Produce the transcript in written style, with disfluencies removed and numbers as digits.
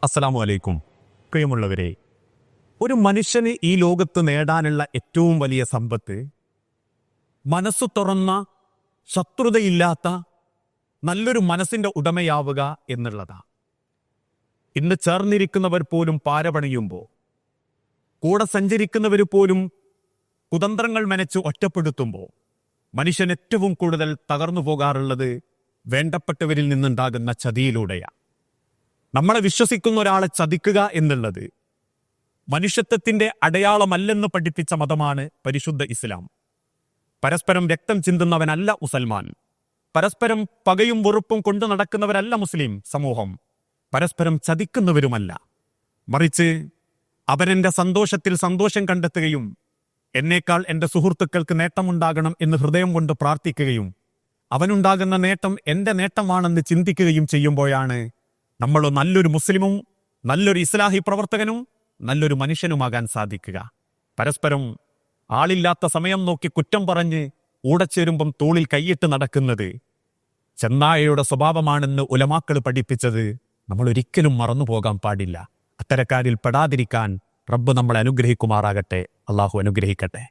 അസ്സലാമു അലൈക്കും. പ്രിയമുള്ളവരെ, ഒരു മനുഷ്യന് ഈ ലോകത്ത് നേടാനുള്ള ഏറ്റവും വലിയ സമ്പത്ത് മനസ്സു തുറന്ന, ശത്രുതയില്ലാത്ത നല്ലൊരു മനസ്സിന്റെ ഉടമയാവുക എന്നുള്ളതാണ്. ഇന്ന് ചേർന്നിരിക്കുന്നവർ പോലും പാരപണിയുമ്പോൾ, കൂടെ സഞ്ചരിക്കുന്നവർ പോലും കുതന്ത്രങ്ങൾ മെനച്ച് ഒറ്റപ്പെടുത്തുമ്പോൾ മനുഷ്യൻ ഏറ്റവും കൂടുതൽ തകർന്നു പോകാറുള്ളത് വേണ്ടപ്പെട്ടവരിൽ നിന്നുണ്ടാകുന്ന ചതിയിലൂടെയാണ്. നമ്മളെ വിശ്വസിക്കുന്ന ഒരാളെ ചതിക്കുക എന്നുള്ളത് മനുഷ്യത്വത്തിന്റെ അടയാളമല്ലെന്ന് പഠിപ്പിച്ച മതമാണ് പരിശുദ്ധ ഇസ്ലാം. പരസ്പരം രക്തം ചിന്തുന്നവനല്ല മുസൽമാൻ. പരസ്പരം പകയും വെറുപ്പും കൊണ്ടു നടക്കുന്നവരല്ല മുസ്ലിം സമൂഹം. പരസ്പരം ചതിക്കുന്നവരുമല്ല. മറിച്ച് അവരെന്റെ സന്തോഷത്തിൽ സന്തോഷം കണ്ടെത്തുകയും എന്നേക്കാൾ എൻ്റെ സുഹൃത്തുക്കൾക്ക് നേട്ടമുണ്ടാകണം എന്ന് ഹൃദയം കൊണ്ട് പ്രാർത്ഥിക്കുകയും അവനുണ്ടാകുന്ന നേട്ടം എൻ്റെ നേട്ടമാണെന്ന് ചിന്തിക്കുകയും ചെയ്യുമ്പോഴാണ് നമ്മൾ നല്ലൊരു മുസ്ലിമും നല്ലൊരു ഇസ്ലാഹി പ്രവർത്തകനും നല്ലൊരു മനുഷ്യനുമാകാൻ സാധിക്കുക. പരസ്പരം ആളില്ലാത്ത സമയം നോക്കി കുറ്റം പറഞ്ഞ് ഊടച്ചേരുമ്പം തോളിൽ കൈയിട്ട് നടക്കുന്നത് ചെന്നായയുടെ സ്വഭാവമാണെന്ന് ഉലമാക്കൾ പഠിപ്പിച്ചത് നമ്മൾ ഒരിക്കലും മറന്നുപോകാൻ പാടില്ല. അത്തരക്കാരിൽ പെടാതിരിക്കാൻ റബ്ബ് നമ്മളെ അനുഗ്രഹിക്കുമാറാകട്ടെ. അള്ളാഹു അനുഗ്രഹിക്കട്ടെ.